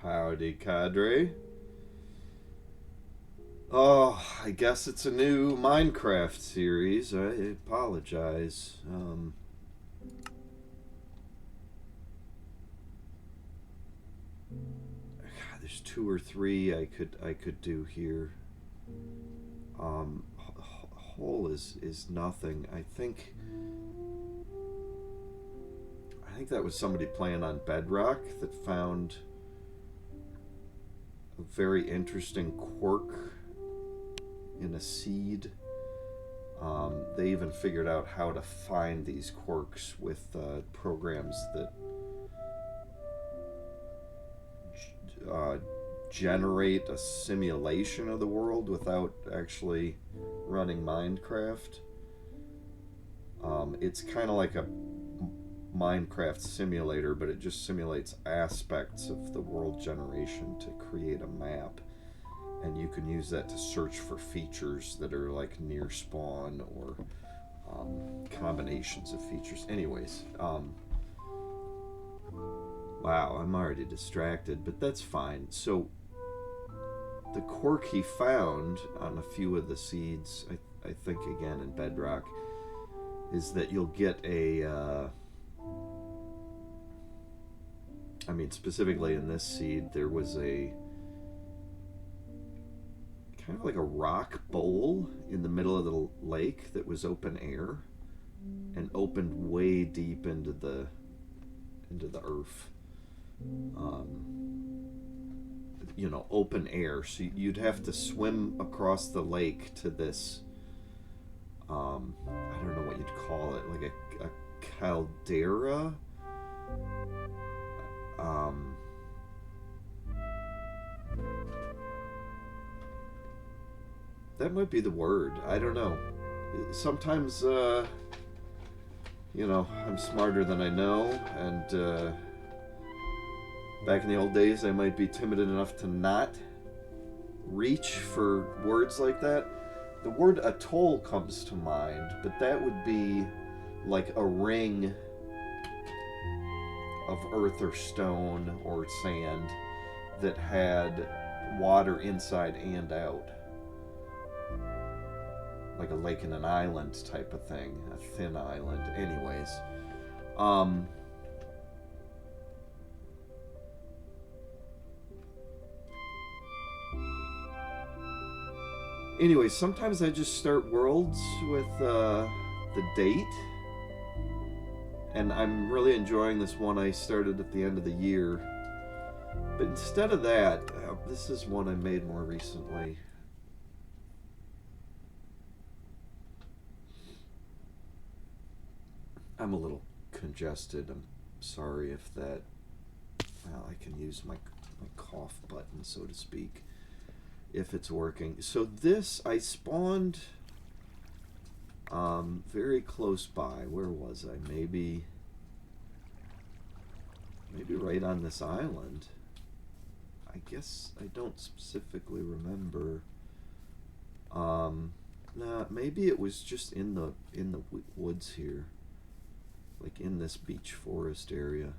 Howdy, cadre. Oh, I guess it's a new Minecraft series. I apologize. God, there's two or three I could do here. Whole is nothing. I think that was somebody playing on Bedrock that found a very interesting quirk in a seed. They even figured out how to find these quirks with programs that uh, generate a simulation of the world without actually running Minecraft. It's kind of like a Minecraft simulator, but it just simulates aspects of the world generation to create a map. And you can use that to search for features that are like near spawn or combinations of features. Anyways, wow, I'm already distracted, but that's fine. So the quirk he found on a few of the seeds, I think again in Bedrock, is that you'll get specifically in this seed, there was a kind of like a rock bowl in the middle of the lake that was open air and opened way deep into the earth. Open air. So you'd have to swim across the lake to this. I don't know what you'd call it, like a caldera. That might be the word. I don't know. Sometimes, I'm smarter than I know, and back in the old days, I might be timid enough to not reach for words like that. The word atoll comes to mind, but that would be like a ring of earth or stone or sand that had water inside and out. Like a lake and an island type of thing, a thin island. Anyways, sometimes I just start worlds with the date, and I'm really enjoying this one I started at the end of the year. But instead of that, this is one I made more recently. I'm a little congested. I'm sorry if that... Well, I can use my cough button, so to speak, if it's working. So this, I spawned very close by. Where was I? Maybe right on this island. I guess I don't specifically remember. Nah, maybe it was just in the woods here. Like in this beach forest area.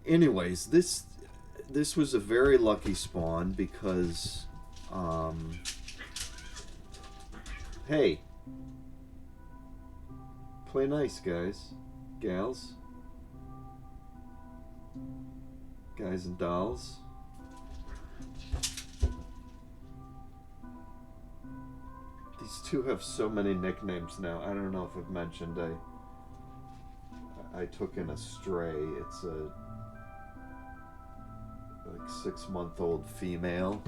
Anyways, this was a very lucky spawn because hey, play nice, guys, gals, guys and dolls. These two have so many nicknames now. I don't know if I've mentioned I took in a stray. It's a like 6-month-old female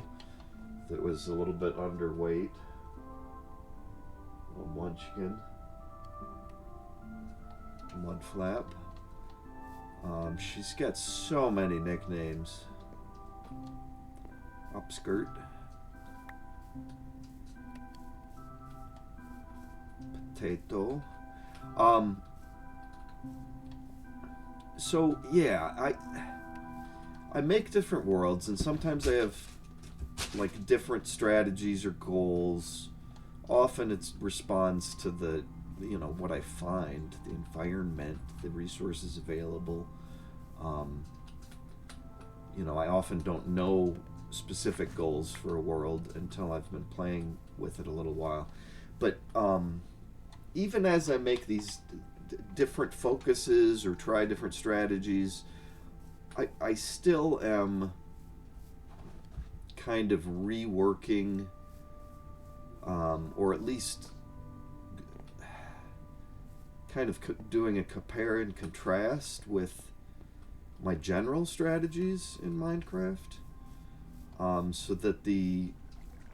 that was a little bit underweight. A munchkin. Mudflap. She's got so many nicknames. Upskirt. Potato. So yeah, I make different worlds, and sometimes I have like different strategies or goals. Often it responds to the what I find, the environment, the resources available. Um, I often don't know specific goals for a world until I've been playing with it a little while. But even as I make these different focuses or try different strategies, I still am kind of reworking, or at least kind of doing a compare and contrast with my general strategies in Minecraft, so that the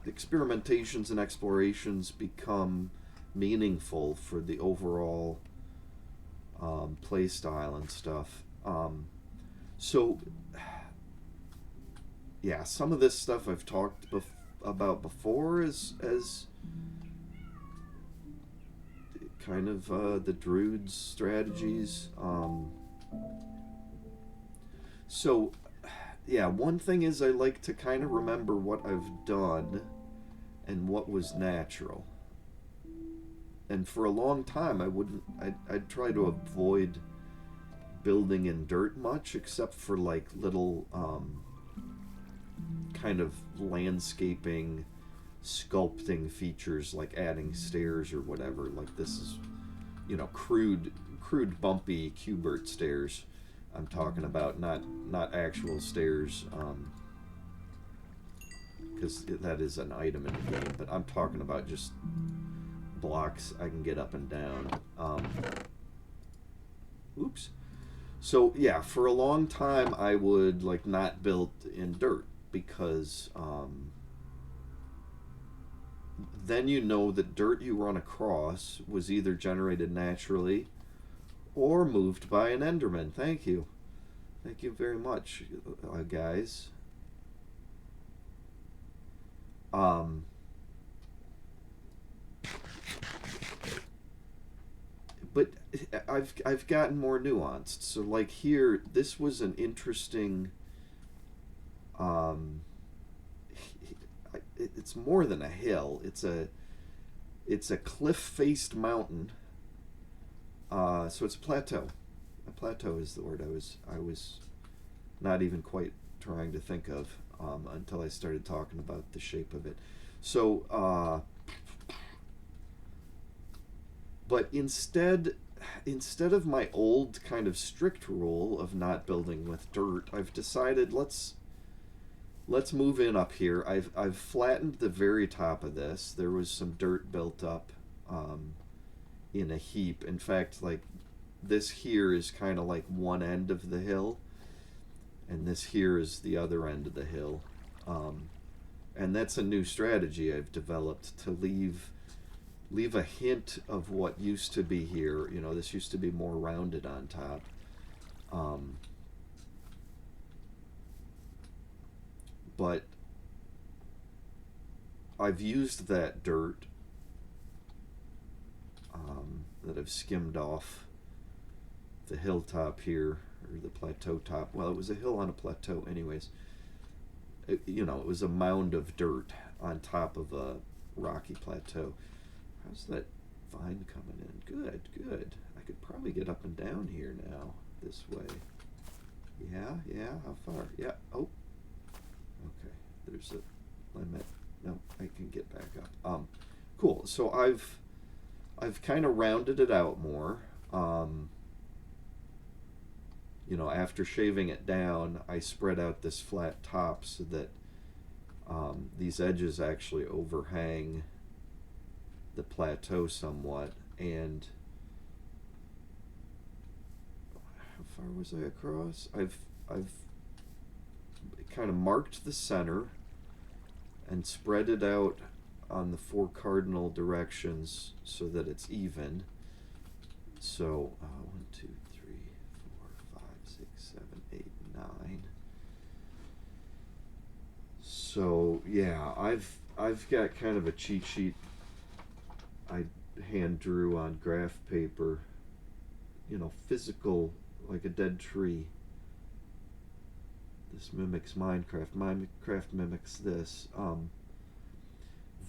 experimentations and explorations become meaningful for the overall play style and stuff. So, yeah, some of this stuff I've talked about before as kind of the Druid's strategies. So, yeah, one thing is I like to kind of remember what I've done and what was natural. And for a long time, I'd try to avoid building in dirt much, except for like little kind of landscaping, sculpting features like adding stairs or whatever. Like this is, crude, bumpy Cubert stairs. I'm talking about not actual stairs, because that is an item in the game. But I'm talking about just blocks I can get up and down. Oops. So yeah, for a long time I would like not build in dirt because then that dirt you run across was either generated naturally or moved by an Enderman. Thank you. Thank you very much, guys. But I've gotten more nuanced. So like here, this was an interesting. It's more than a hill. It's a cliff-faced mountain. So it's a plateau. A plateau is the word I was not even quite trying to think of until I started talking about the shape of it. So, but instead of my old kind of strict rule of not building with dirt, I've decided let's move in up here. I've flattened the very top of this. There was some dirt built up in a heap. In fact, like this here is kind of like one end of the hill, and this here is the other end of the hill. And that's a new strategy I've developed to leave a hint of what used to be here. This used to be more rounded on top. But I've used that dirt that I've skimmed off the hilltop here, or the plateau top. Well, it was a hill on a plateau anyways. It was a mound of dirt on top of a rocky plateau. How's that vine coming in? Good. I could probably get up and down here now, this way. Yeah, how far? Yeah, oh. Okay, there's a limit. No, I can get back up. Cool, so I've kind of rounded it out more. After shaving it down, I spread out this flat top so that these edges actually overhang the plateau somewhat. And how far was I across? I've kind of marked the center and spread it out on the 4 cardinal directions so that it's even. So 1, 2, 3, 4, 5, 6, 7, 8, 9. So yeah, I've got kind of a cheat sheet I hand drew on graph paper. Physical, like a dead tree. This mimics Minecraft. Minecraft mimics this.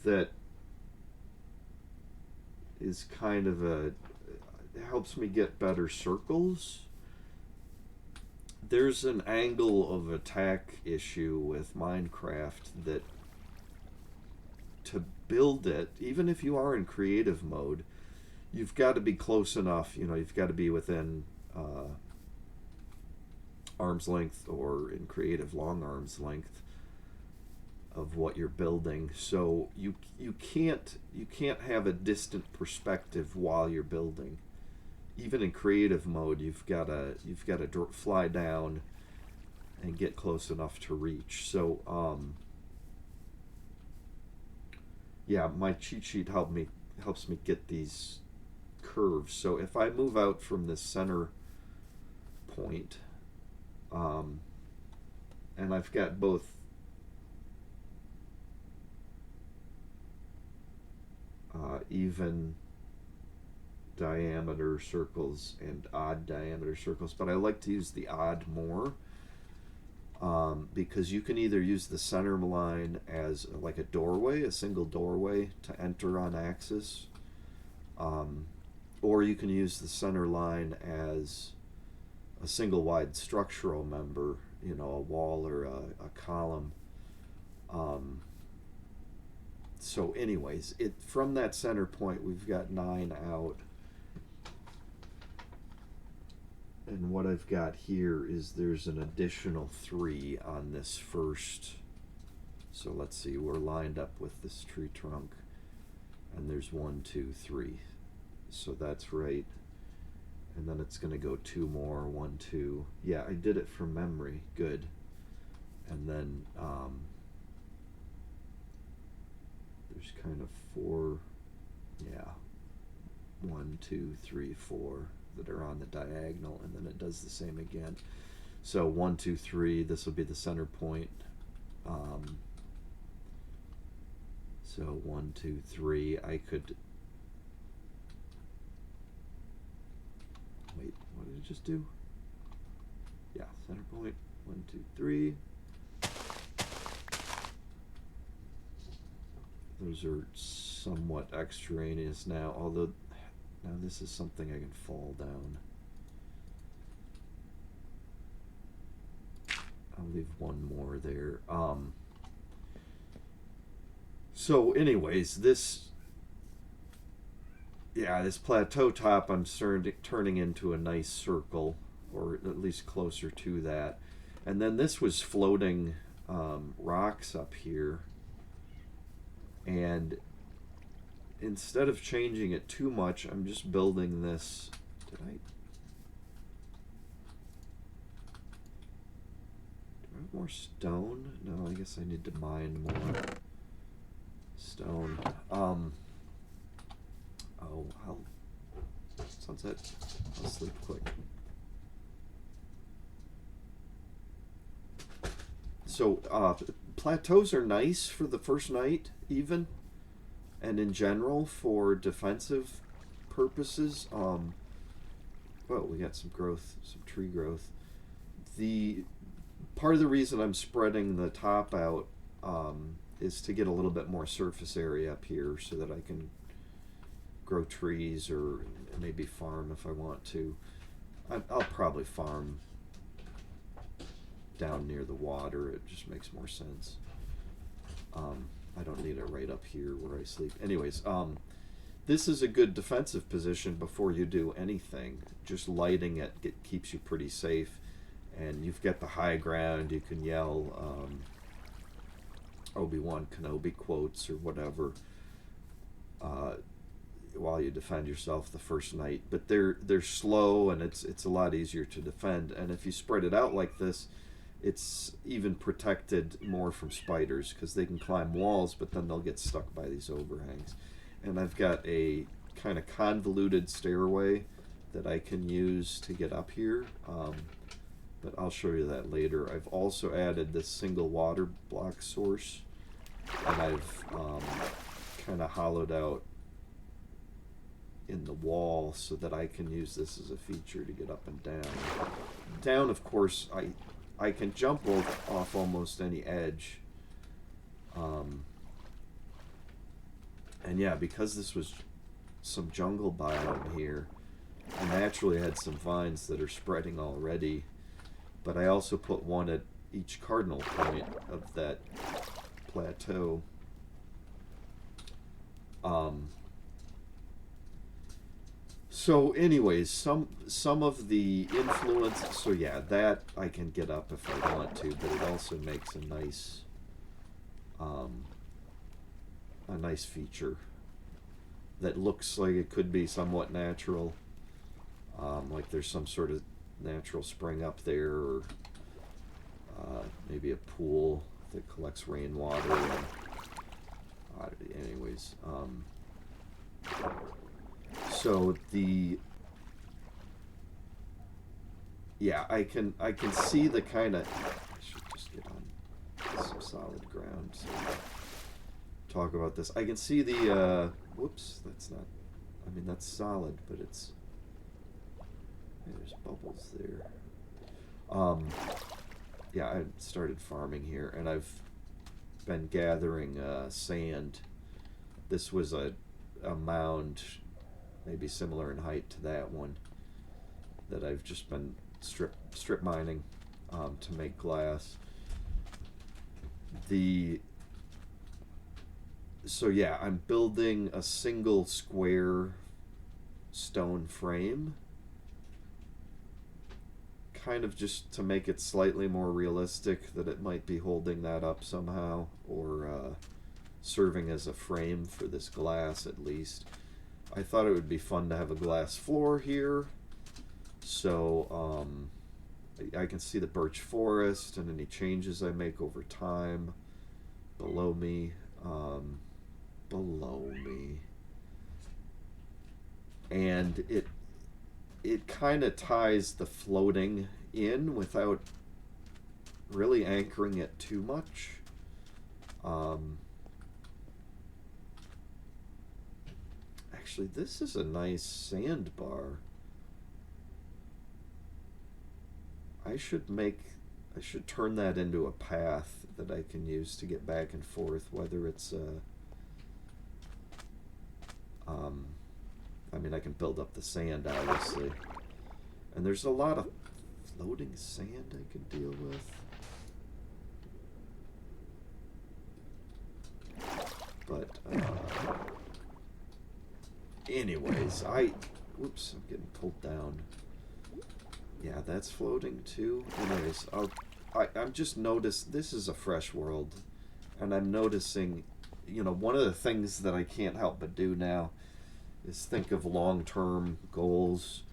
That is kind of it helps me get better circles there's an angle of attack issue with Minecraft that to build it, even if you are in creative mode, you've got to be close enough. You know, you've got to be within arm's length, or in creative long arm's length of what you're building. So you can't have a distant perspective while you're building. Even in creative mode, you've got to fly down and get close enough to reach. So yeah, my cheat sheet helps me get these curves. So if I move out from this center point, and I've got both even diameter circles and odd diameter circles, but I like to use the odd more, because you can either use the center line as like a doorway, a single doorway to enter on axis, or you can use the center line as a single wide structural member, you know, a wall or a column. So anyways, from that center point, we've got 9 out. And what I've got here is there's an additional 3 on this first. So let's see, we're lined up with this tree trunk. And there's 1, 2, 3. So that's right. And then it's going to go 2 more, 1, 2. Yeah, I did it from memory. Good. And then there's kind of 4, yeah, 1, 2, 3, 4 that are on the diagonal, and then it does the same again. So 1, 2, 3, this will be the center point. So 1, 2, 3, I could, wait, what did it just do? Yeah, center point, 1, 2, 3. Those are somewhat extraneous now, although now this is something I can fall down. I'll leave 1 more there. So anyways, this plateau top I'm turning into a nice circle, or at least closer to that. And then this was floating rocks up here. And instead of changing it too much, I'm just building this. Do I have more stone? No, I guess I need to mine more stone. Sunset. I'll sleep quick. So plateaus are nice for the first night, even, and in general for defensive purposes. Well, we got some growth, some tree growth. The part of the reason I'm spreading the top out is to get a little bit more surface area up here, so that I can grow trees, or maybe farm if I want to. I'll probably farm down near the water. It just makes more sense. I don't need it right up here where I sleep. Anyways, this is a good defensive position before you do anything. Just lighting it keeps you pretty safe, and you've got the high ground. You can yell Obi-Wan Kenobi quotes or whatever while you defend yourself the first night. But they're slow, and it's a lot easier to defend. And if you spread it out like this, it's even protected more from spiders, because they can climb walls, but then they'll get stuck by these overhangs. And I've got a kind of convoluted stairway that I can use to get up here, but I'll show you that later. I've also added this single water block source, and I've kind of hollowed out in the wall so that I can use this as a feature to get up and down. Down, of course, I can jump off almost any edge. And yeah, because this was some jungle biome here, I naturally had some vines that are spreading already. but I also put one at each cardinal point of that plateau. So anyways, some of the influence, so yeah, that I can get up if I want to, but it also makes um, a nice feature that looks like it could be somewhat natural, like there's some sort of natural spring up there, or maybe a pool that collects rainwater. And, anyways, so the yeah, I can see the kind of. I should just get on some solid ground so talk about this. I can see the whoops, that's not. I mean, that's solid, but it's there's bubbles there. Yeah, I started farming here, and I've been gathering sand. This was a mound, maybe similar in height to that one, that I've just been strip mining to make glass. So yeah, I'm building a single square stone frame, kind of just to make it slightly more realistic that it might be holding that up somehow, or serving as a frame for this glass at least. I thought it would be fun to have a glass floor here, so I can see the birch forest and any changes I make over time below me. And it kind of ties the floating in without really anchoring it too much. Actually, this is a nice sandbar. I should turn that into a path that I can use to get back and forth, whether it's I mean, I can build up the sand, obviously. And there's a lot of floating sand I could deal with. But, anyways, whoops, I'm getting pulled down. Yeah, that's floating too. Anyways, I'm just noticed this is a fresh world, and I'm noticing, one of the things that I can't help but do now is think of long-term goals,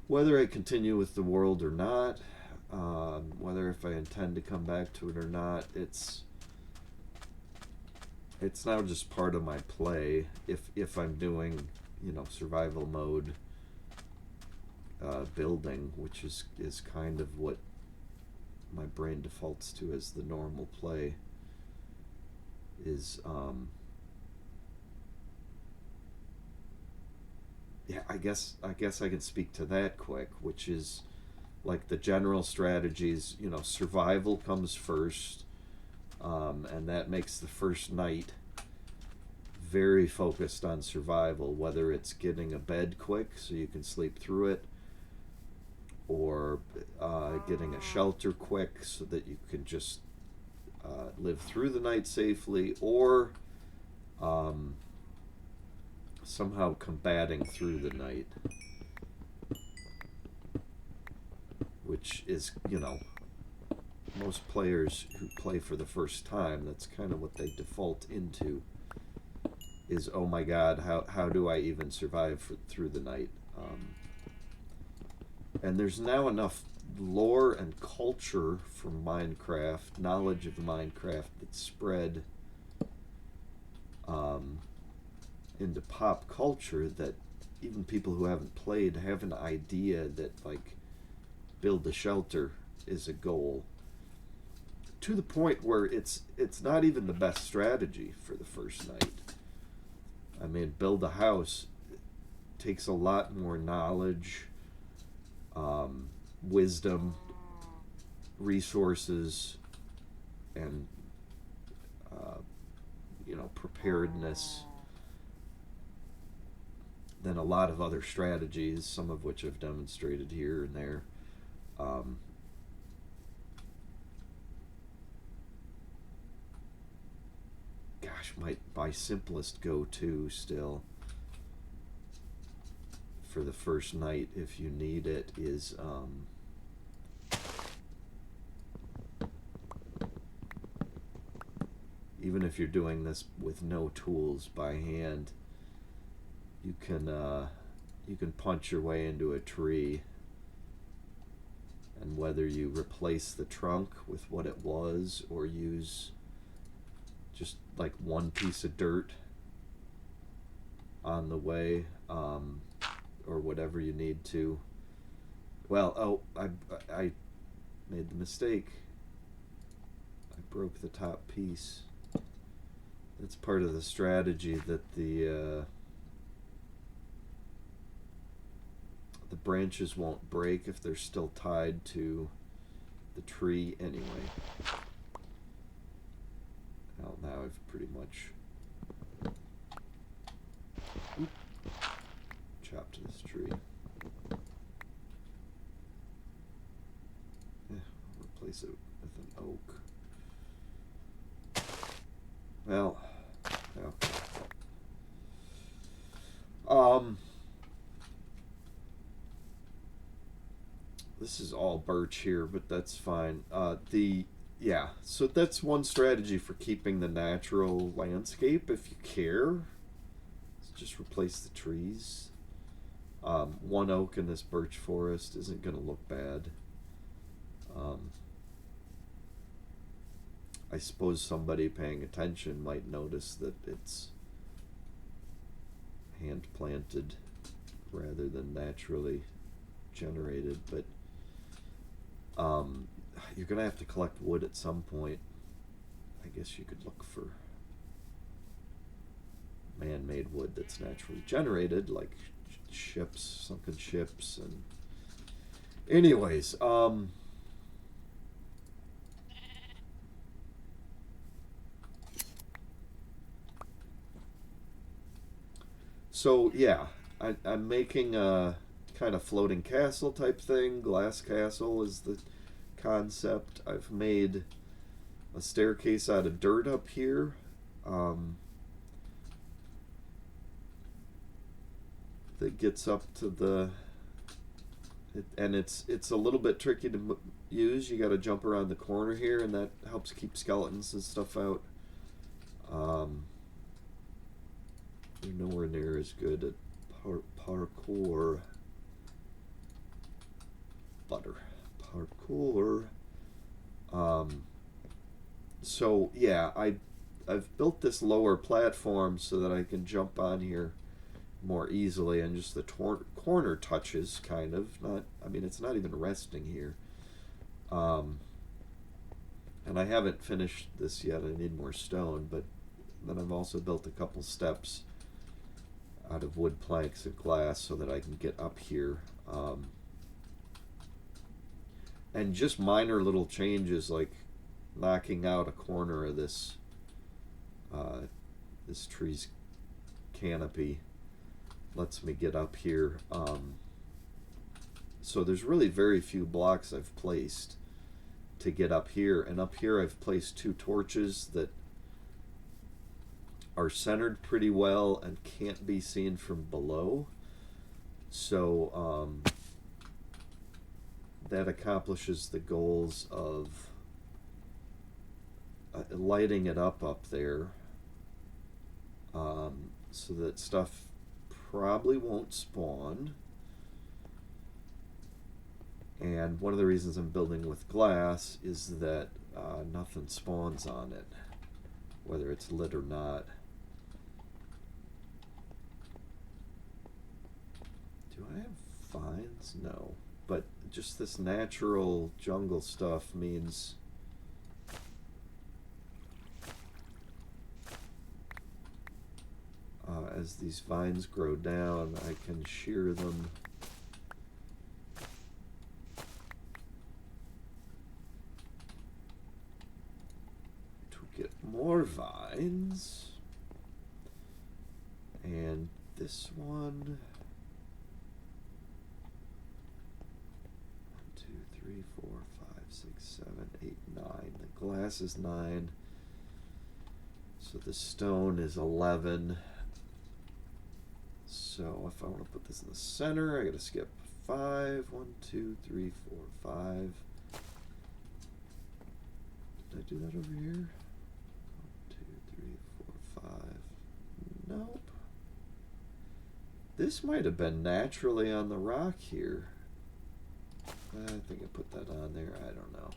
whether I continue with the world or not, whether if I intend to come back to it or not. It's now just part of my play. If I'm doing, survival mode building, which is kind of what my brain defaults to as the normal play, is yeah, I guess I can speak to that quick, which is like the general strategies. Survival comes first, and that makes the first night very focused on survival, whether it's getting a bed quick so you can sleep through it, or getting a shelter quick so that you can just live through the night safely, or somehow combating through the night, which is, most players who play for the first time, that's kind of what they default into, is, oh my god, how do I even survive through the night? And there's now enough lore and culture from Minecraft, knowledge of Minecraft, that's spread into pop culture, that even people who haven't played have an idea that, like, build a shelter is a goal, to the point where it's not even the best strategy for the first night. I mean, build a house takes a lot more knowledge, wisdom, resources, and preparedness than a lot of other strategies, some of which I've demonstrated here and there. gosh, my simplest go-to still for the first night, if you need it, is even if you're doing this with no tools by hand, you can punch your way into a tree, and whether you replace the trunk with what it was or use just like one piece of dirt on the way, or whatever you need to. Well, oh, I made the mistake. I broke the top piece. That's part of the strategy that the branches won't break if they're still tied to the tree anyway. Well, now I've pretty much chopped this tree. Yeah, I'll replace it with an oak. Well, yeah. This is all birch here, but that's fine. Yeah, so that's one strategy for keeping the natural landscape if you care. Just replace the trees. One oak in this birch forest isn't going to look bad. I suppose somebody paying attention might notice that it's hand planted rather than naturally generated, but you're going to have to collect wood at some point. I guess you could look for man-made wood that's naturally generated, like ships, sunken ships, and anyways, so yeah, I'm making a kind of floating castle type thing. Glass castle is the concept. I've made a staircase out of dirt up here. That gets up to the, and it's a little bit tricky to use. You got to jump around the corner here, and that helps keep skeletons and stuff out. You're nowhere near as good at parkour. Parkour. So yeah, I've built this lower platform so that I can jump on here more easily, and just the corner touches kind of, not, I mean, it's not even resting here. And I haven't finished this yet. I need more stone, but then I've also built a couple steps out of wood planks and glass so that I can get up here. And just minor little changes, like knocking out a corner of this this tree's canopy lets me get up here. So there's really very few blocks I've placed to get up here, and up here I've placed two torches that are centered pretty well and can't be seen from below. So that accomplishes the goals of lighting it up there, so that stuff probably won't spawn. And one of the reasons I'm building with glass is that nothing spawns on it, whether it's lit or not. Do I have vines? No. But just this natural jungle stuff means as these vines grow down, I can shear them to get more vines. And this one, 1, 2, 3, 4, 5, 6, 7, 8, 9. The glass is 9. So the stone is 11. So if I want to put this in the center, I gotta skip 5. 1, 2, 3, 4, 5. Did I do that over here? 1, 2, 3, 4, 5. Nope. This might have been naturally on the rock here. I think I put that on there. I don't know.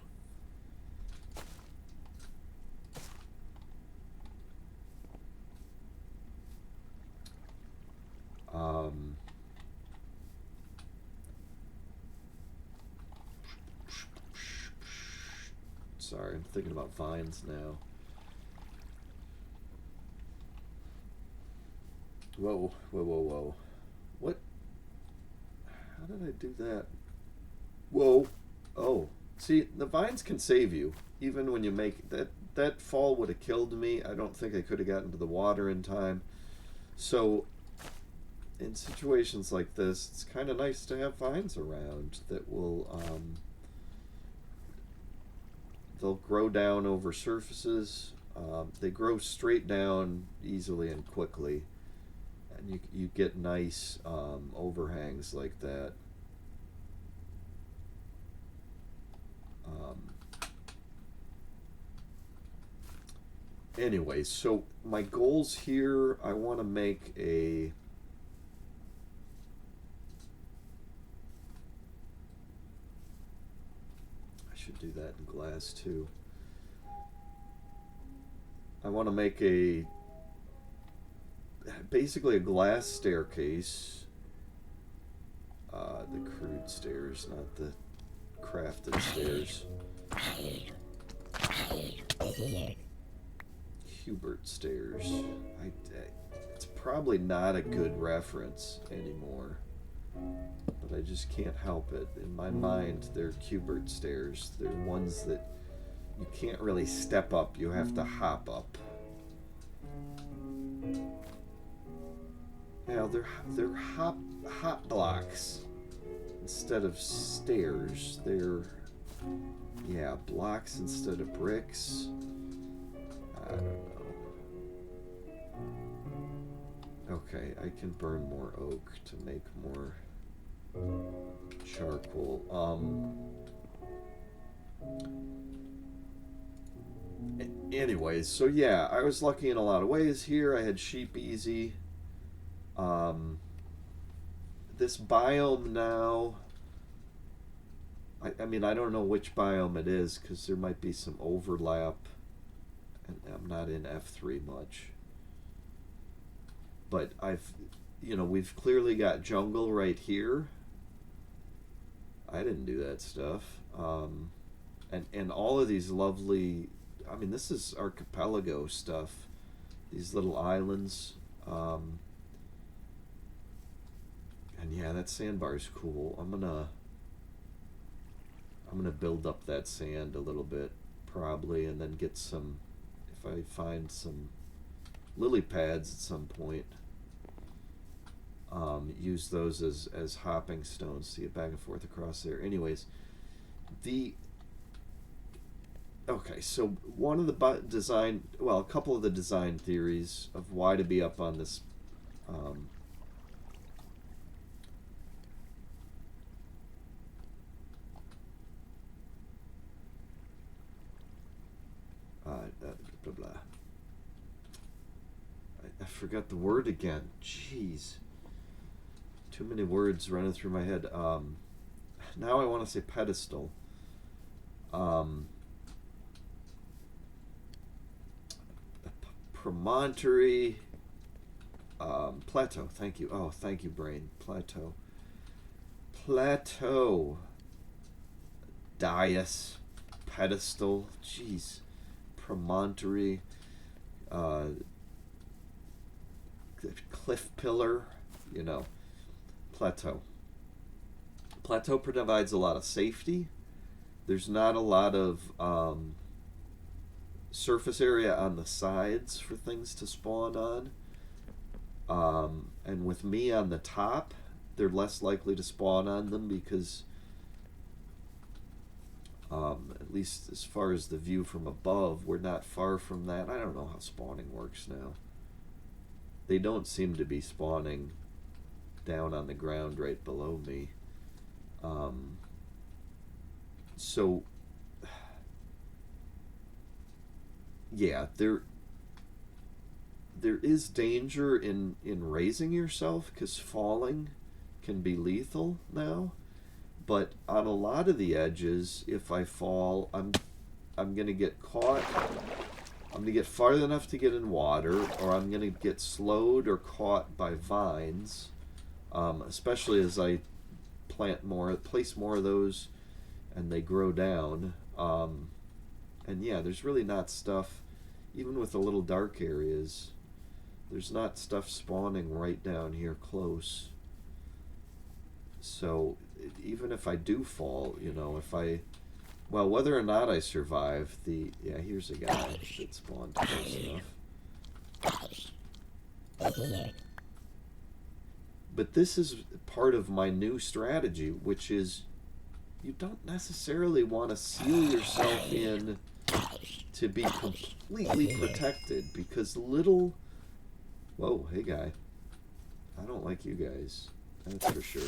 Sorry, I'm thinking about vines now. Whoa, whoa, whoa, whoa. What? How did I do that? Whoa. Oh. See, the vines can save you. Even when you make... That fall would have killed me. I don't think I could have gotten to the water in time. So, in situations like this, it's kind of nice to have vines around that will... they'll grow down over surfaces. They grow straight down easily and quickly. And you get nice overhangs like that. Anyway, so my goals here, I want to make a... I should do that in glass too. I want to make basically a glass staircase. The crude stairs, not the crafted stairs. Hubert stairs. It's probably not a good reference anymore, but I just can't help it. In my mind, they're Hubert stairs. They're ones that you can't really step up. You have to hop up. Now they're hop blocks instead of stairs. They're blocks instead of bricks. I don't know. Okay, I can burn more oak to make more charcoal. Anyways, so yeah, I was lucky in a lot of ways here. I had sheep easy. This biome now, I mean, I don't know which biome it is because there might be some overlap, and I'm not in F3 much. But we've clearly got jungle right here. I didn't do that stuff. And all of these lovely, I mean, this is archipelago stuff. These little islands. And yeah, that sandbar is cool. I'm gonna build up that sand a little bit, probably, and then get some, if I find some lily pads at some point, use those as hopping stones to get back and forth across there. Anyways, okay, so one of the a couple of the design theories of why to be up on this blah, blah. I forgot the word again. Jeez. Too many words running through my head. Now I want to say pedestal. Promontory. Plateau. Thank you. Oh, thank you, brain. Plateau. Plateau. Dais. Pedestal. Jeez. Promontory. Cliff pillar. Plateau. Plateau provides a lot of safety. There's not a lot of surface area on the sides for things to spawn on. And with me on the top, they're less likely to spawn on them because, at least as far as the view from above, we're not far from that. I don't know how spawning works now. They don't seem to be spawning down on the ground right below me. So, yeah, there is danger in raising yourself, because falling can be lethal now. But on a lot of the edges, if I fall, I'm gonna get caught. I'm gonna get far enough to get in water, or I'm gonna get slowed or caught by vines. Especially as I place more of those, and they grow down. And yeah, there's really not stuff, even with the little dark areas. There's not stuff spawning right down here close. So even if I do fall, you know, well, whether or not I survive, yeah, here's a guy that spawned close enough. But this is part of my new strategy, which is you don't necessarily want to seal yourself in to be completely protected, because little... Whoa, hey guy. I don't like you guys. That's for sure.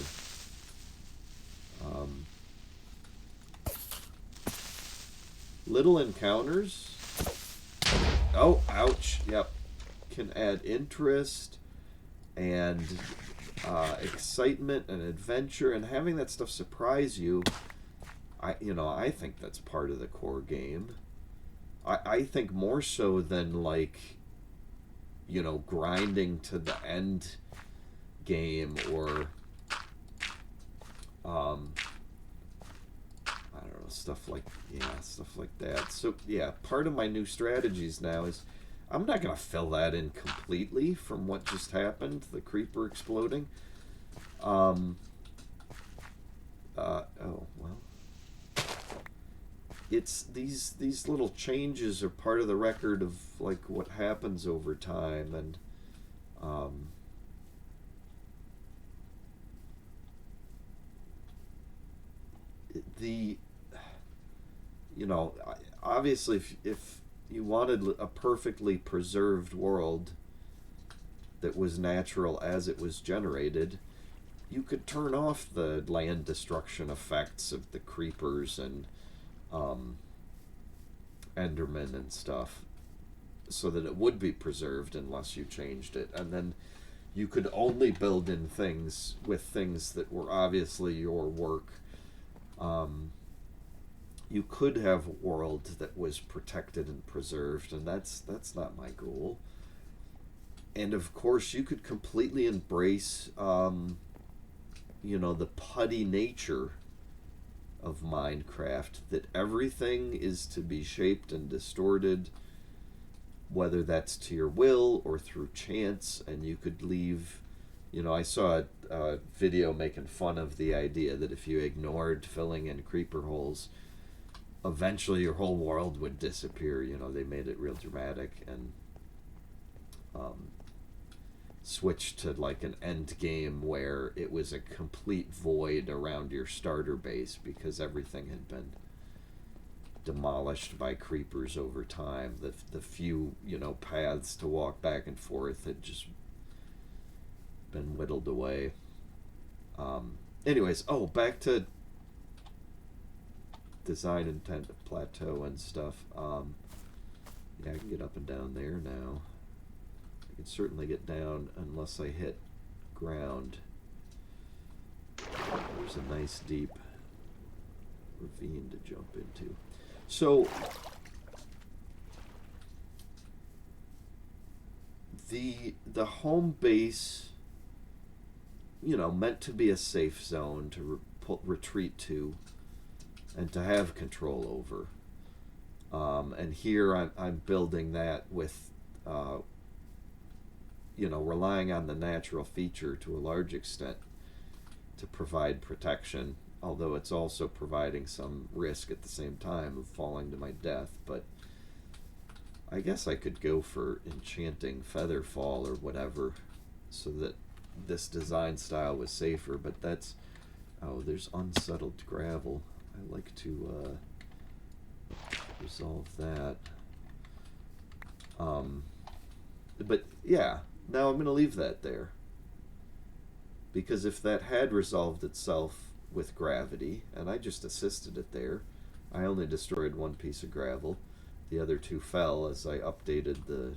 Little encounters. Oh, ouch. Yep. Can add interest and excitement and adventure, and having that stuff surprise you. I think that's part of the core game. I think more so than, like, you know, grinding to the end game, or I don't know, stuff like that. So yeah, part of my new strategies now is I'm not gonna fill that in completely from what just happened, the creeper exploding. Oh well, it's these little changes are part of the record of, like, what happens over time. And obviously, if you wanted a perfectly preserved world that was natural as it was generated, you could turn off the land destruction effects of the creepers and Endermen and stuff, so that it would be preserved unless you changed it. And then you could only build in things that were obviously your work. You could have a world that was protected and preserved, and that's not my goal. And of course, you could completely embrace, the putty nature of Minecraft, that everything is to be shaped and distorted, whether that's to your will or through chance. And you could leave, I saw a video making fun of the idea that if you ignored filling in creeper holes, eventually your whole world would disappear. They made it real dramatic, and switched to, like, an end game where it was a complete void around your starter base, because everything had been demolished by creepers over time. The few, paths to walk back and forth had just been whittled away. Anyways, back to design intent of plateau and stuff. Yeah, I can get up and down there now. I can certainly get down unless I hit ground. There's a nice deep ravine to jump into. So the home base, meant to be a safe zone to retreat to and to have control over. And here I'm building that with, relying on the natural feature to a large extent to provide protection, although it's also providing some risk at the same time of falling to my death. But I guess I could go for enchanting feather fall or whatever, so that this design style was safer. But that's... Oh, there's unsettled gravel. I like to resolve that. But yeah, now I'm going to leave that there. Because if that had resolved itself with gravity, and I just assisted it there, I only destroyed one piece of gravel. The other two fell as I updated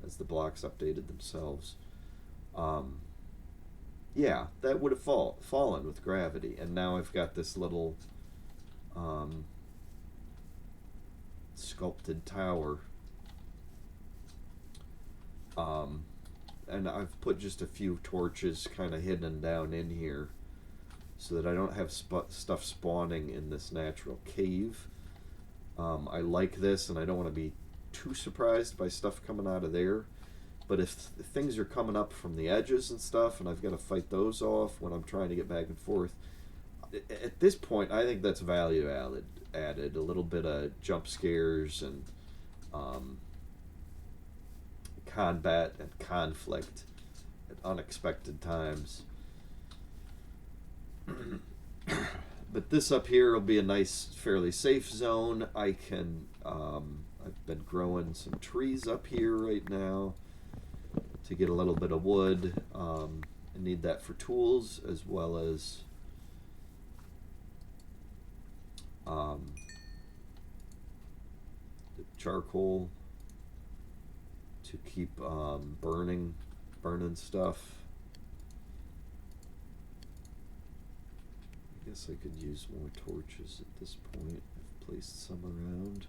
as the blocks updated themselves. Yeah, that would have fallen with gravity. And now I've got this little sculpted tower. And I've put just a few torches kind of hidden down in here so that I don't have stuff spawning in this natural cave. I like this, and I don't want to be too surprised by stuff coming out of there. But if things are coming up from the edges and stuff, and I've got to fight those off when I'm trying to get back and forth, at this point, I think that's value added. A little bit of jump scares and combat and conflict at unexpected times. But this up here will be a nice, fairly safe zone. I've been growing some trees up here right now to get a little bit of wood. I need that for tools as well as charcoal to keep burning stuff. I guess I could use more torches at this point. I've placed some around.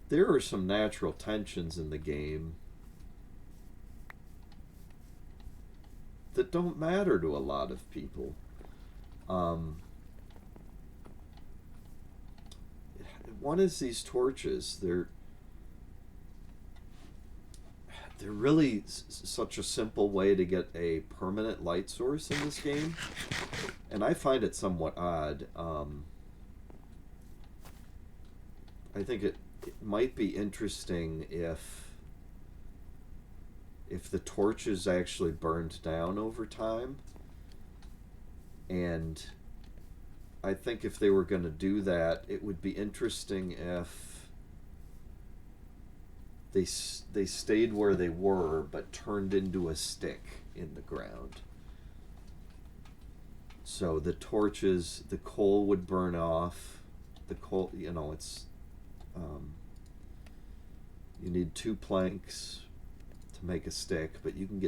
There are some natural tensions in the game that don't matter to a lot of people. One is these torches. They're really such a simple way to get a permanent light source in this game, and I find it somewhat odd. I think it might be interesting if the torches actually burned down over time, and I think if they were going to do that, it would be interesting if they stayed where they were but turned into a stick in the ground. So the torches, the coal would burn off. The coal, it's you need 2 planks to make a stick, but you can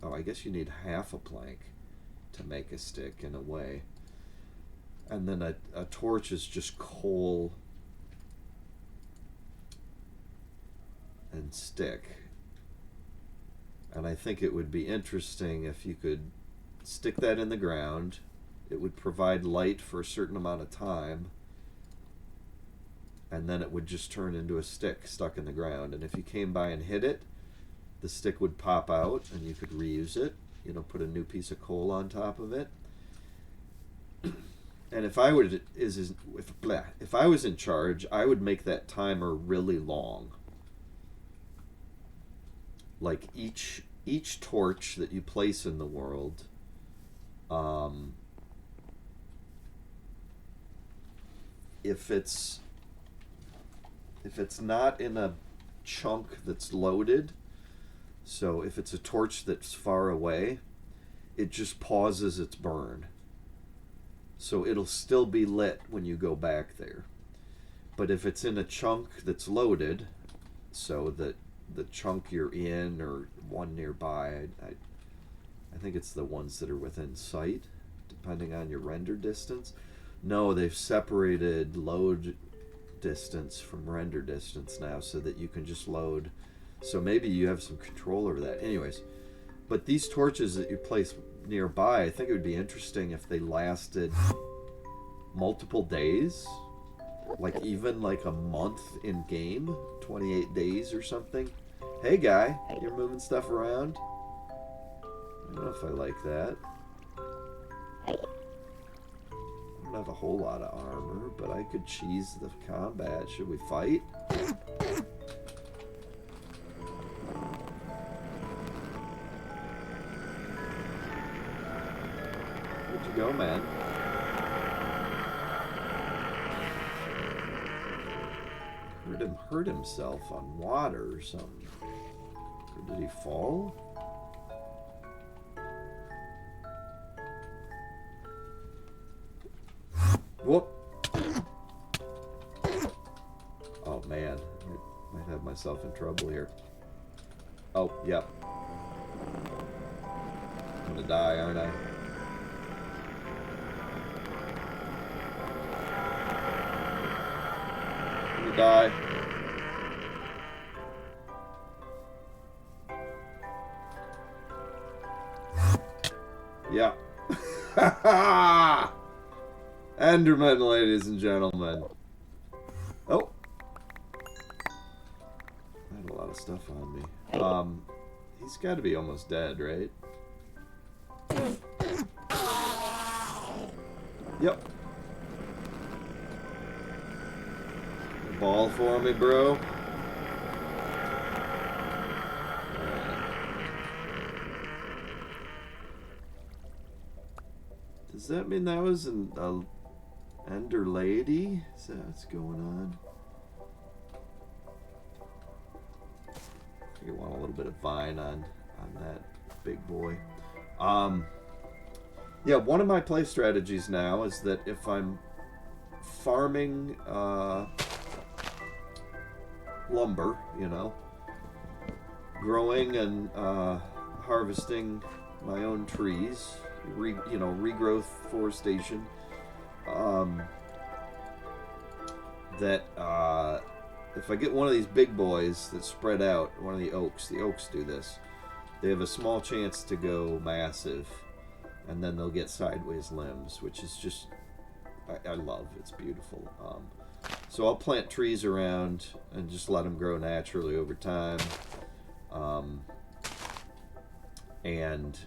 I guess you need half a plank to make a stick in a way. And then a torch is just coal and stick. And I think it would be interesting if you could stick that in the ground. It would provide light for a certain amount of time, and then it would just turn into a stick stuck in the ground. And if you came by and hit it, the stick would pop out and you could reuse it, put a new piece of coal on top of it. And if I was in charge, I would make that timer really long. Like each torch that you place in the world, if it's not in a chunk that's loaded, so if it's a torch that's far away, it just pauses its burn. So it'll still be lit when you go back there. But if it's in a chunk that's loaded, so that the chunk you're in or one nearby, I think it's the ones that are within sight, depending on your render distance. No, they've separated load distance from render distance now so that you can just load. So maybe you have some control over that. Anyways, but these torches that you place nearby, I think it would be interesting if they lasted multiple days, like even like a month in game, 28 days or something. Hey guy, you're moving stuff around. I don't know if I like that. I don't have a whole lot of armor, but I could cheese the combat. Should we fight? Where'd you go, man? hurt himself on water or something. Or did he fall? Whoop! Oh man, I might have myself in trouble here. Oh, yep. I'm gonna die, aren't I? I'm gonna die. Yeah. Enderman, ladies and gentlemen. Oh. I had a lot of stuff on me. He's got to be almost dead, right? Yep. Ball for me, bro. Does that mean that was an Ender Lady? Is that what's going on? You want a little bit of vine on that big boy. Yeah, one of my play strategies now is that if I'm farming lumber, you know, growing and harvesting my own trees, regrowth, forestation, that if I get one of these big boys that spread out, one of the oaks do this, they have a small chance to go massive, and then they'll get sideways limbs, which is just, I love. It's beautiful. So I'll plant trees around and just let them grow naturally over time. And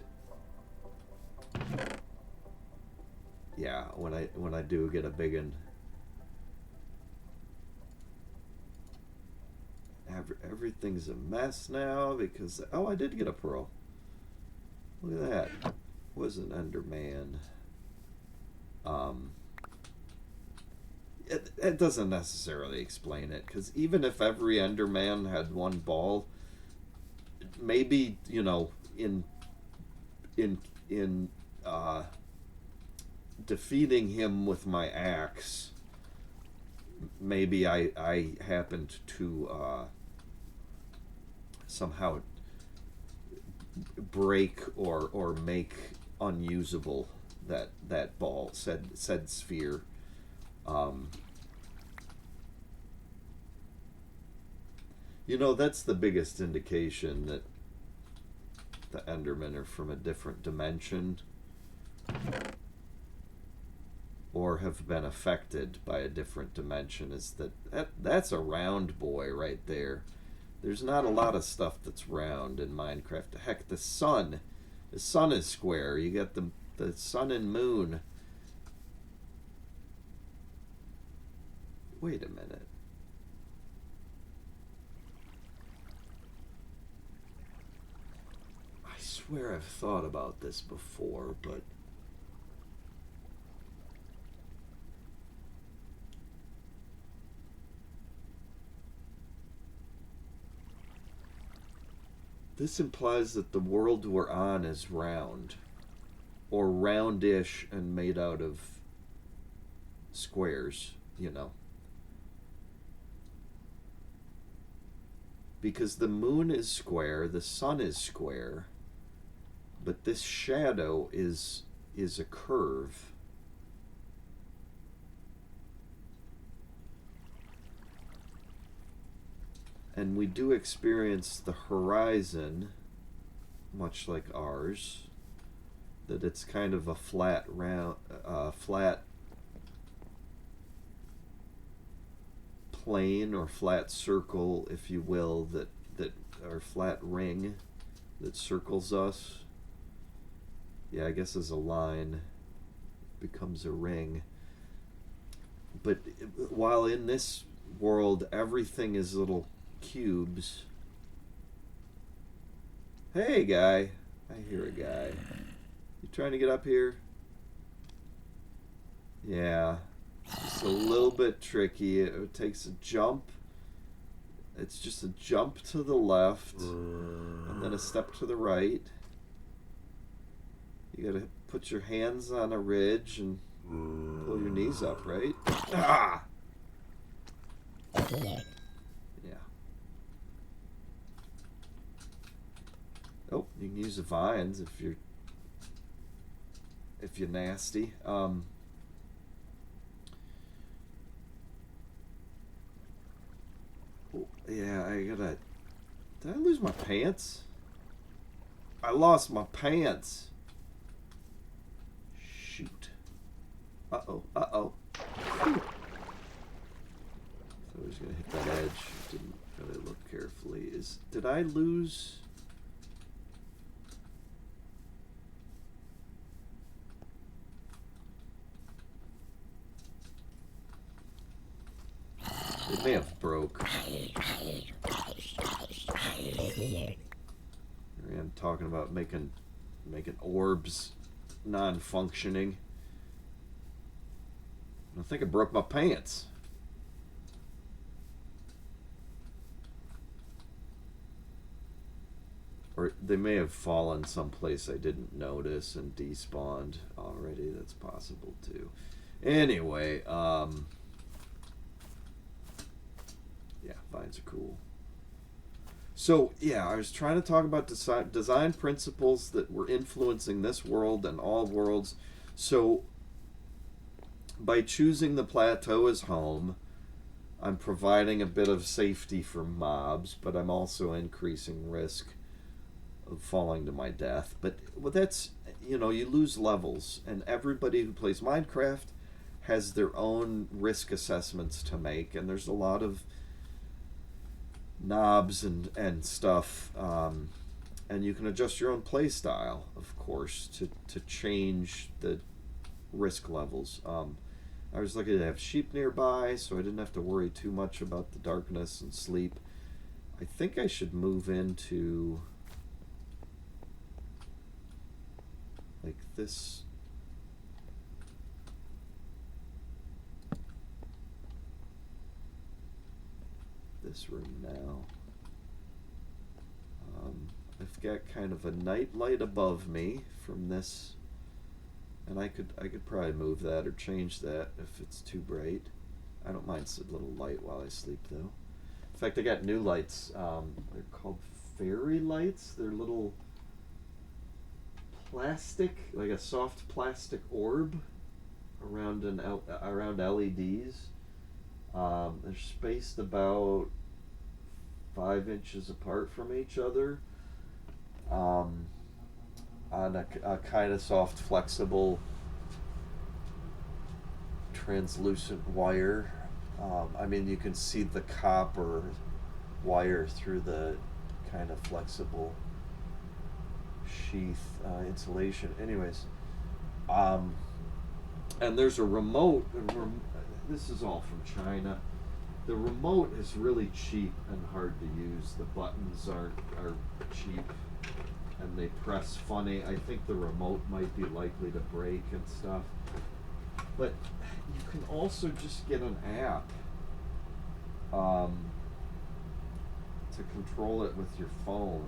yeah, when I do get a big one, everything's a mess now because I did get a pearl. Look at that. Was an Enderman. It doesn't necessarily explain it, because even if every Enderman had one ball, maybe, you know, in defeating him with my axe, maybe I happened to somehow break or make unusable that ball, said sphere. You know, that's the biggest indication that the Endermen are from a different dimension or have been affected by a different dimension, is that's a round boy right there. There's not a lot of stuff that's round in Minecraft. Heck, the sun is square. You got the sun and moon. Wait a minute. I swear I've thought about this before, but this implies that the world we're on is round, or roundish and made out of squares, you know. Because the moon is square, the sun is square, but this shadow is a curve. And we do experience the horizon, much like ours, that it's kind of a flat plane or flat circle, if you will, or flat ring that circles us. Yeah, I guess as a line becomes a ring. But while in this world everything is little cubes. Hey, guy. I hear a guy. You trying to get up here? Yeah. It's a little bit tricky. It takes a jump It's just a jump to the left and then a step to the right. You gotta put your hands on a ridge and pull your knees up, right? Ah! Yeah. Oh, you can use the vines if you're nasty. Yeah, I gotta. Did I lose my pants? I lost my pants. Shoot. Uh-oh. Uh-oh. Whew. So I was gonna hit that edge. Didn't really look carefully. Did I lose? It may have broke. I'm talking about making orbs non-functioning. I think I broke my pants. Or they may have fallen someplace I didn't notice and despawned already. That's possible too. Anyway, yeah, vines are cool. So, yeah, I was trying to talk about design principles that were influencing this world and all worlds. So, by choosing the plateau as home, I'm providing a bit of safety for mobs, but I'm also increasing risk of falling to my death. But that's, you lose levels, and everybody who plays Minecraft has their own risk assessments to make, and there's a lot of knobs and stuff, and you can adjust your own play style, of course, to change the risk levels. I was lucky to have sheep nearby, so I didn't have to worry too much about the darkness and sleep. I think I should move into like this. This room now. I've got kind of a night light above me from this, and I could probably move that or change that if it's too bright. I don't mind a little light while I sleep though. In fact, I got new lights. They're called fairy lights. They're little plastic, like a soft plastic orb around around LEDs. They're spaced about 5 inches apart from each other, on a kind of soft, flexible, translucent wire. I mean, you can see the copper wire through the kind of flexible sheath insulation. Anyways, and there's a remote. This is all from China. The remote is really cheap and hard to use. The buttons are cheap and they press funny. I think the remote might be likely to break and stuff. But you can also just get an app to control it with your phone.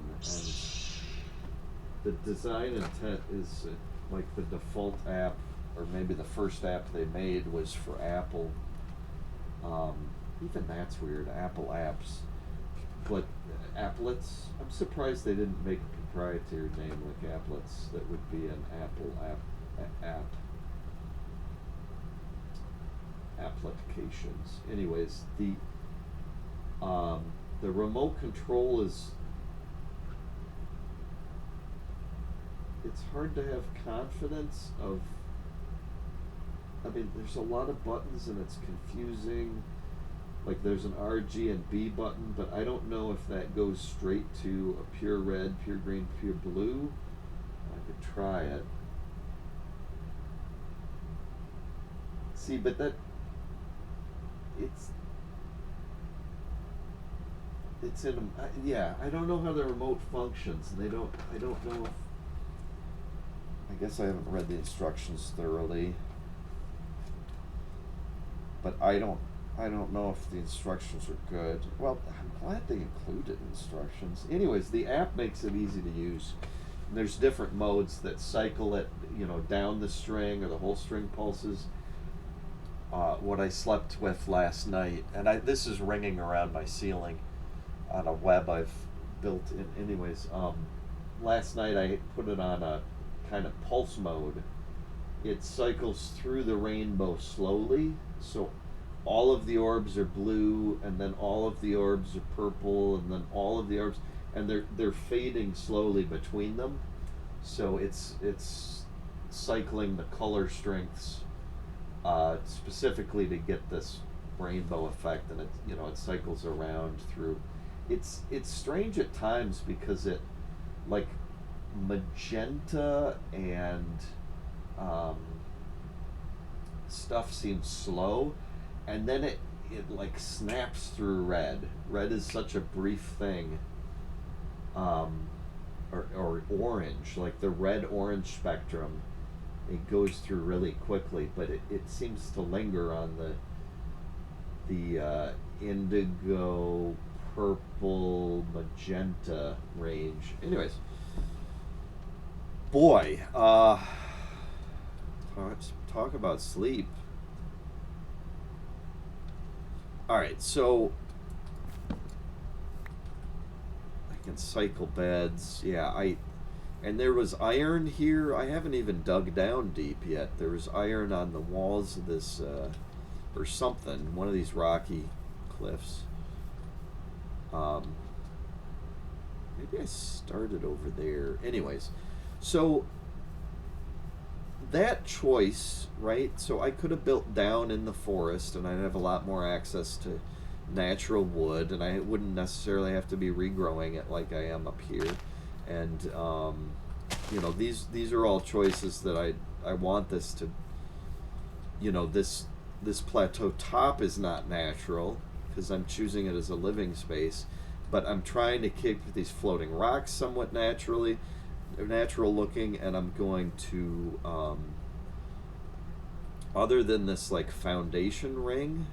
And the design intent is like the default app, or maybe the first app they made was for Apple. Even that's weird, Apple apps. But applets, I'm surprised they didn't make a proprietary name like applets that would be an Apple applications. Anyways, the remote control is, it's hard to have confidence of, I mean, there's a lot of buttons and it's confusing. Like there's an R, G, and B button, but I don't know if that goes straight to a pure red, pure green, pure blue. I could try it. See, but that, it's in a, yeah, I don't know how the remote functions, and I don't know if, I guess I haven't read the instructions thoroughly, but I don't I don't know if the instructions are good. Well, I'm glad they included instructions. Anyways, the app makes it easy to use. There's different modes that cycle it, down the string or the whole string pulses. What I slept with last night, and this is ringing around my ceiling on a web I've built in. Anyways, last night I put it on a kind of pulse mode. It cycles through the rainbow slowly, so all of the orbs are blue, and then all of the orbs are purple, and then all of the orbs, and they're fading slowly between them. So it's cycling the color strengths specifically to get this rainbow effect, and it cycles around through. It's strange at times because it, like, magenta and um, stuff seems slow, and then it like snaps through red. Red is such a brief thing. Or orange, like the red orange spectrum, it goes through really quickly, but it seems to linger on the indigo, purple, magenta range. Anyways, boy, talk about sleep. All right, so I can cycle beds. Yeah, and there was iron here. I haven't even dug down deep yet. There was iron on the walls of this, or something, one of these rocky cliffs. Maybe I started over there. Anyways, so that choice, right? So I could have built down in the forest, and I'd have a lot more access to natural wood, and I wouldn't necessarily have to be regrowing it like I am up here. And these are all choices that I want this to. This plateau top is not natural because I'm choosing it as a living space, but I'm trying to keep these floating rocks somewhat natural looking, and I'm going to, other than this like foundation ring,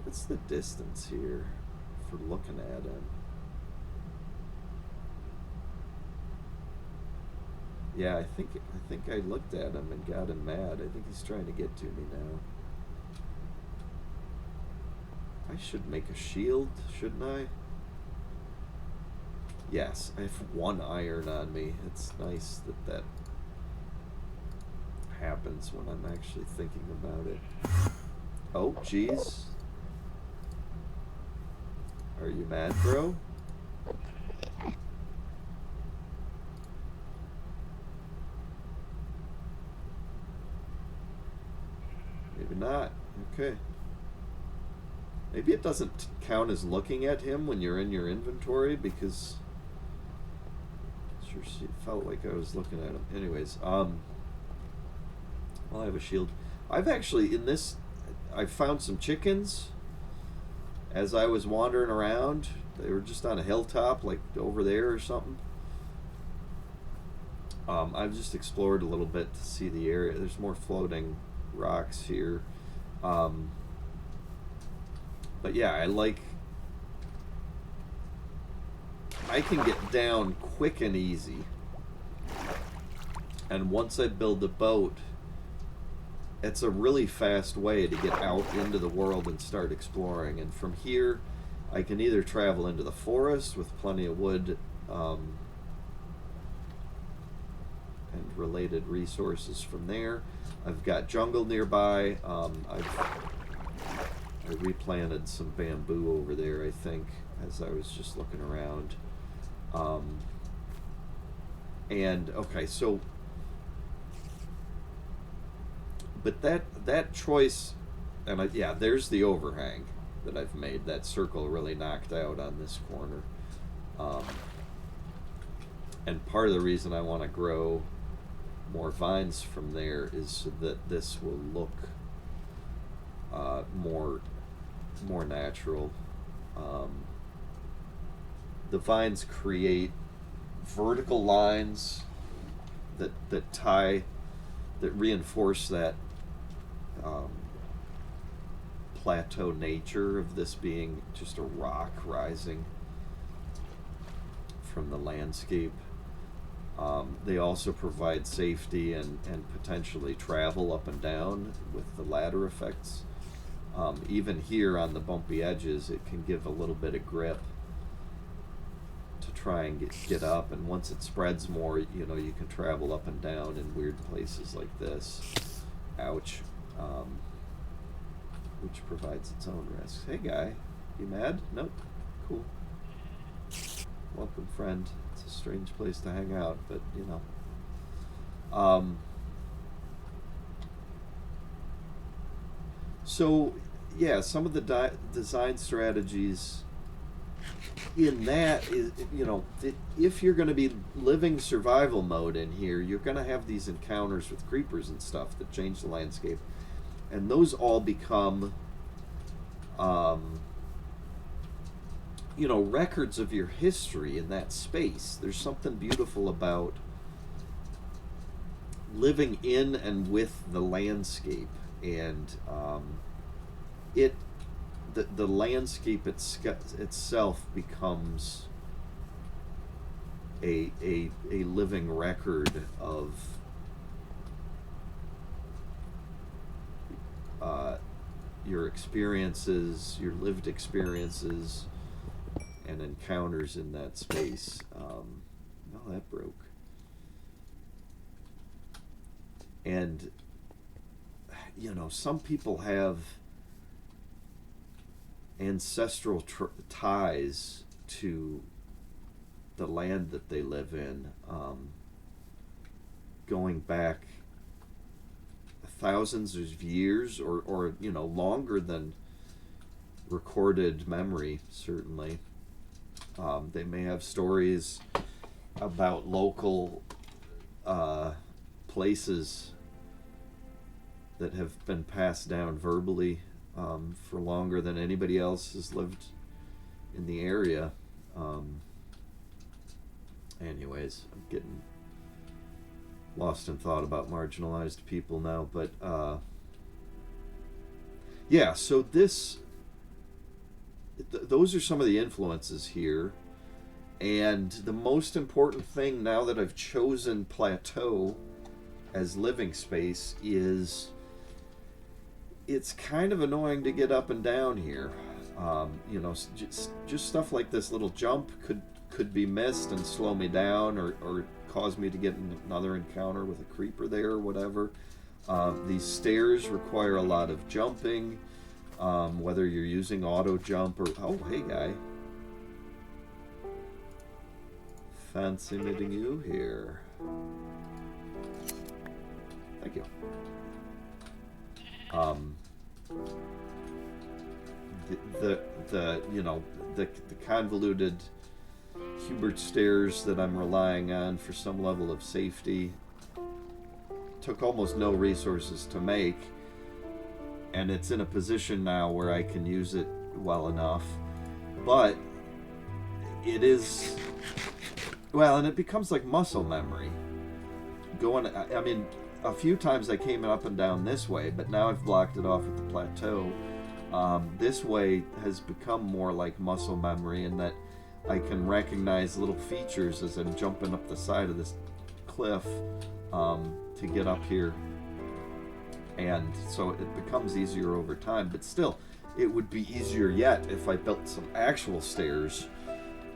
what's the distance here for looking at him? Yeah, I think I looked at him and got him mad. I think he's trying to get to me now. I should make a shield, shouldn't I? Yes, I have 1 iron on me. It's nice that happens when I'm actually thinking about it. Oh, jeez. Are you mad, bro? Maybe not. Okay. Maybe it doesn't count as looking at him when you're in your inventory, because it sure felt like I was looking at him. Anyways, well, I have a shield. I've actually, I've found some chickens as I was wandering around. They were just on a hilltop, like over there or something. I've just explored a little bit to see the area. There's more floating rocks here. But yeah, I can get down quick and easy. And once I build the boat, it's a really fast way to get out into the world and start exploring. And from here, I can either travel into the forest with plenty of wood and related resources from there. I've got jungle nearby. I replanted some bamboo over there, I think, as I was just looking around. And okay, so, but that choice, and yeah, there's the overhang that I've made. That circle really knocked out on this corner. And part of the reason I want to grow more vines from there is so that this will look more natural. The vines create vertical lines that reinforce that um, plateau nature of this being just a rock rising from the landscape. They also provide safety and potentially travel up and down with the ladder effects. Even here on the bumpy edges, it can give a little bit of grip to try and get up. And once it spreads more, you know, you can travel up and down in weird places like this. Ouch. Which provides its own risks. Hey, guy. You mad? Nope. Cool. Welcome, friend. It's a strange place to hang out, but, you know. So, yeah, some of the design strategies in that is, you know, if you're going to be living survival mode in here, you're going to have these encounters with creepers and stuff that change the landscape. And those all become, you know, records of your history in that space. There's something beautiful about living in and with the landscape, and the landscape itself becomes a living record of your experiences, your lived experiences, and encounters in that space. No, that broke. And, you know, some people have ancestral ties to the land that they live in, going back thousands of years, or you know, longer than recorded memory, certainly. They may have stories about local places that have been passed down verbally for longer than anybody else has lived in the area. Anyways, I'm getting lost in thought about marginalized people now, but yeah, so those are some of the influences here. And the most important thing now that I've chosen plateau as living space is it's kind of annoying to get up and down here. You know, just stuff like this little jump could be missed and slow me down, or cause me to get another encounter with a creeper there, or whatever. These stairs require a lot of jumping, whether you're using auto jump or... Oh, hey, guy. Fancy meeting you here. Thank you. The you know, the convoluted Hubert stairs that I'm relying on for some level of safety took almost no resources to make, and it's in a position now where I can use it well enough, but it is, well, and it becomes like muscle memory. I mean, a few times I came up and down this way, but now I've blocked it off with the plateau. This way has become more like muscle memory, in that I can recognize little features as I'm jumping up the side of this cliff to get up here. And so it becomes easier over time, but still, it would be easier yet if I built some actual stairs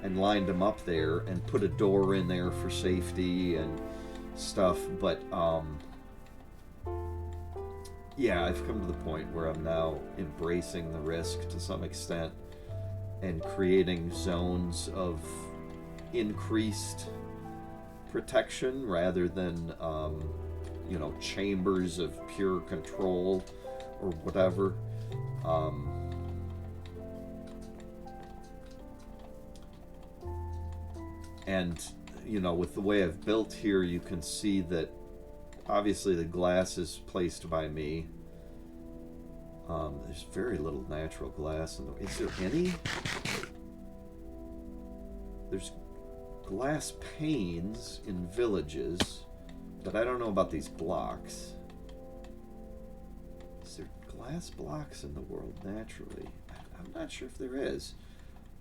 and lined them up there and put a door in there for safety and stuff. But yeah, I've come to the point where I'm now embracing the risk to some extent and creating zones of increased protection rather than you know, chambers of pure control or whatever. And you know, with the way I've built here, you can see that obviously the glass is placed by me. There's very little natural glass in the... Is there any? There's glass panes in villages, But I don't know about these blocks. Is there glass blocks in the world naturally? I'm not sure if there is.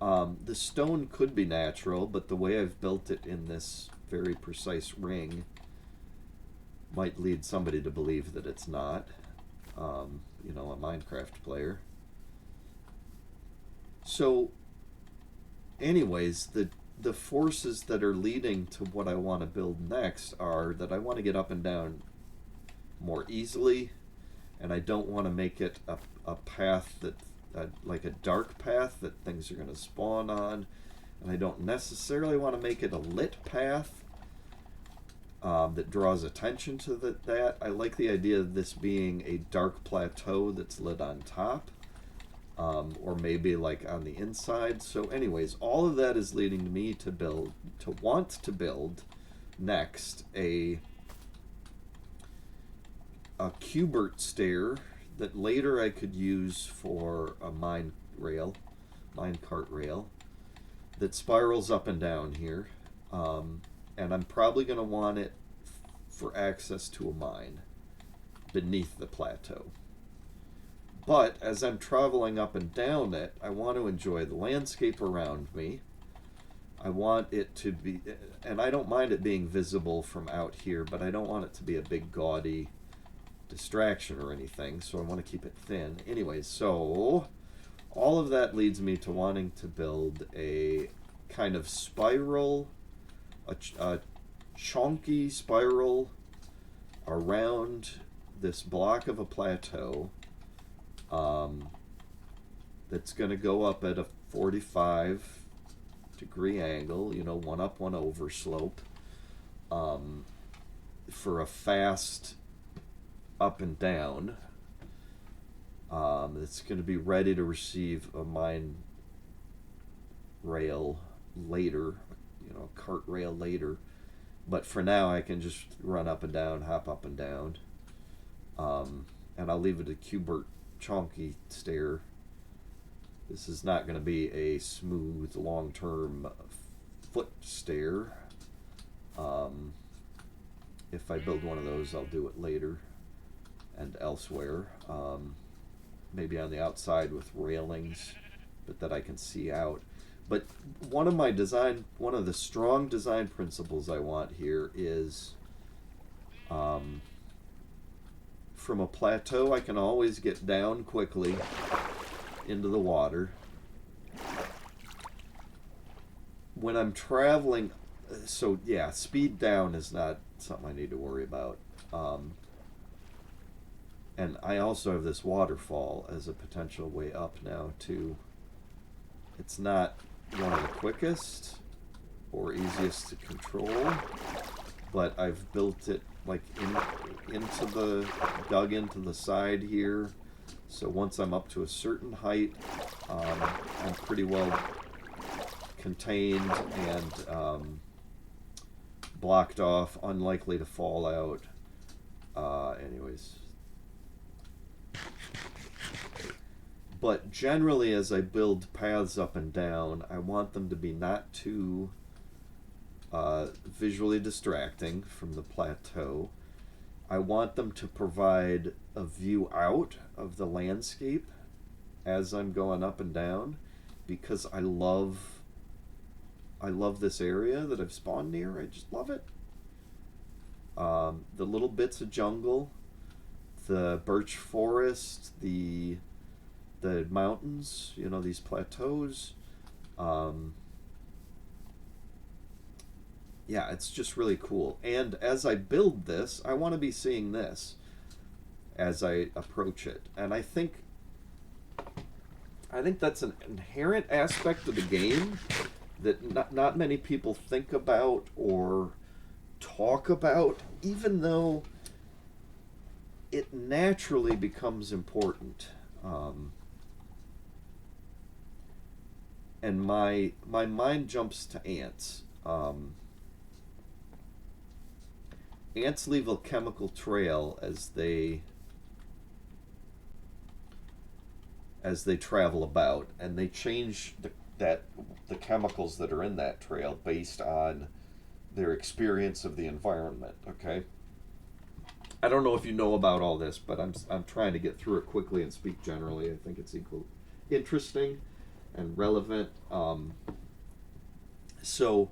The stone could be natural, but the way I've built it in this very precise ring might lead somebody to believe that it's not. You know, a Minecraft player. So, anyways, the forces that are leading to what I want to build next are that I want to get up and down more easily, and I don't want to make it a path that like a dark path that things are going to spawn on, and I don't necessarily want to make it a lit path that draws attention to that. I like the idea of this being a dark plateau that's lit on top, or maybe like on the inside. So anyways, all of that is leading me to want to build next a Cubert stair that later I could use for a minecart rail that spirals up and down here. And I'm probably going to want it for access to a mine beneath the plateau. But as I'm traveling up and down it, I want to enjoy the landscape around me. I want it to be, and I don't mind it being visible from out here, but I don't want it to be a big gaudy distraction or anything, so I want to keep it thin. Anyways, so all of that leads me to wanting to build a kind of spiral, a chunky spiral around this block of a plateau that's going to go up at a 45-degree angle, you know, one up, one over slope, for a fast up and down. It's going to be ready to receive a mine rail later, you know, a cart rail later. But for now, I can just run up and down, hop up and down. And I'll leave it a Cubert chonky stair. This is not going to be a smooth, long-term foot stair. If I build one of those, I'll do it later and elsewhere. Maybe on the outside with railings, but that I can see out. But one of the strong design principles I want here is from a plateau, I can always get down quickly into the water. When I'm traveling, so yeah, speed down is not something I need to worry about. And I also have this waterfall as a potential way up now too. It's not one of the quickest or easiest to control, but I've built it like dug into the side here. So once I'm up to a certain height, I'm pretty well contained and blocked off, unlikely to fall out. Anyways. But generally, as I build paths up and down, I want them to be not too visually distracting from the plateau. I want them to provide a view out of the landscape as I'm going up and down, because I love this area that I've spawned near. I just love it. The little bits of jungle, the birch forest, the mountains, you know, these plateaus. Yeah, it's just really cool. And as I build this, I want to be seeing this as I approach it. And I think that's an inherent aspect of the game that not many people think about or talk about, even though it naturally becomes important. And my mind jumps to ants. Ants leave a chemical trail as they travel about, and they change the chemicals that are in that trail based on their experience of the environment. Okay, I don't know if you know about all this, but I'm trying to get through it quickly and speak generally. I think it's interesting and relevant. So,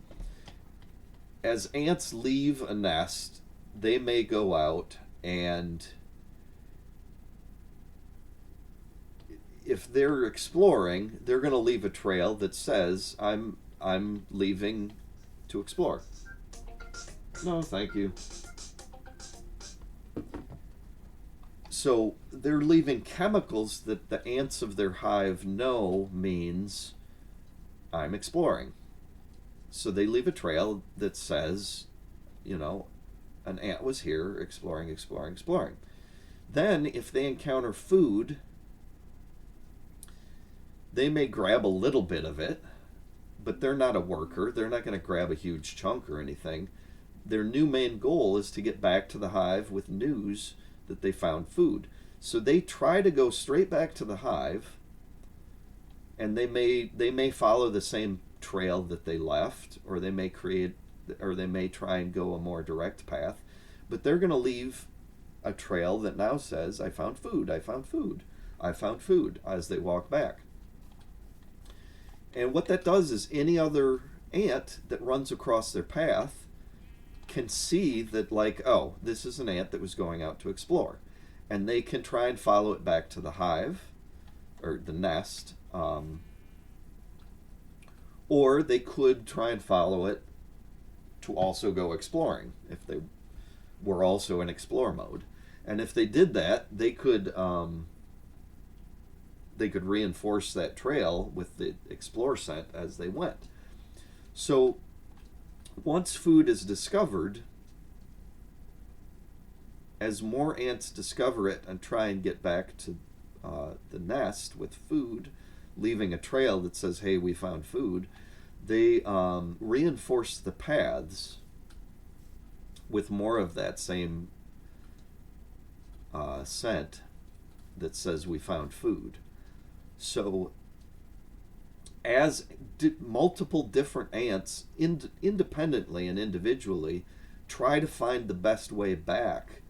as ants leave a nest, they may go out, and if they're exploring, they're going to leave a trail that says, I'm leaving to explore. No, thank you. So they're leaving chemicals that the ants of their hive know means I'm exploring. So they leave a trail that says, an ant was here exploring, exploring, exploring. Then, if they encounter food, they may grab a little bit of it, but they're not a worker. They're not going to grab a huge chunk or anything. Their new main goal is to get back to the hive with news that they found food. So they try to go straight back to the hive, and they may follow the same trail that they left, or they may try and go a more direct path, but they're going to leave a trail that now says, I found food, I found food, I found food, as they walk back. And what that does is any other ant that runs across their path can see that, like, oh, this is an ant that was going out to explore. And they can try and follow it back to the hive, or the nest, or they could try and follow it to also go exploring, if they were also in explore mode. And if they did that, they could reinforce that trail with the explore scent as they went. So once food is discovered, as more ants discover it and try and get back to the nest with food, leaving a trail that says, hey, we found food, they reinforce the paths with more of that same scent that says we found food. So as multiple different ants independently and individually try to find the best way back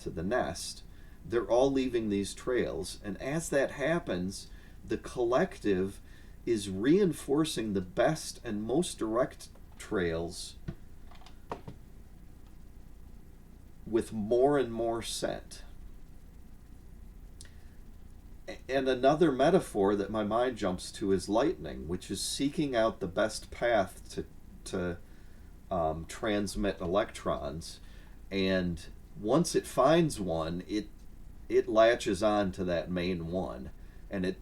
to the nest, they're all leaving these trails. And as that happens, the collective is reinforcing the best and most direct trails with more and more scent. And another metaphor that my mind jumps to is lightning, which is seeking out the best path to transmit electrons. And once it finds one, it latches on to that main one. And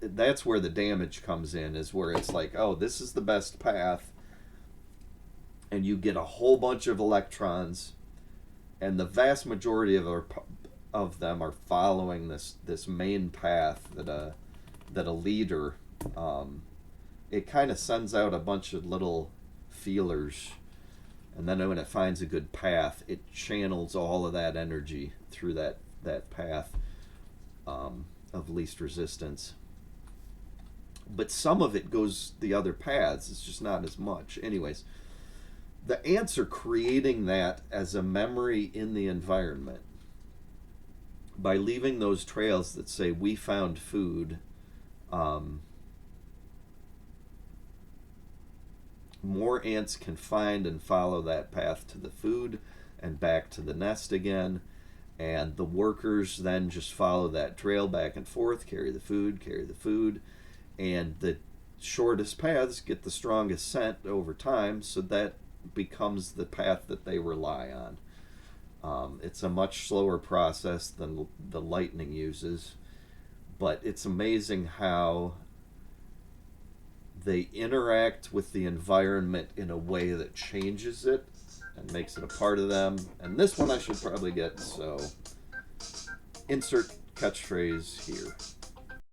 that's where the damage comes in, is where it's like, oh, this is the best path. And you get a whole bunch of electrons. And the vast majority of them are following this main path that a leader, it kind of sends out a bunch of little feelers, and then when it finds a good path, it channels all of that energy through that path of least resistance. But some of it goes the other paths. It's just not as much. Anyways, the ants are creating that as a memory in the environment by leaving those trails that say we found food. More ants can find and follow that path to the food and back to the nest again, and the workers then just follow that trail back and forth, carry the food, and the shortest paths get the strongest scent over time, so that becomes the path that they rely on. It's a much slower process than the lightning uses, but it's amazing how they interact with the environment in a way that changes it and makes it a part of them. And this one I should probably get, so insert catchphrase here.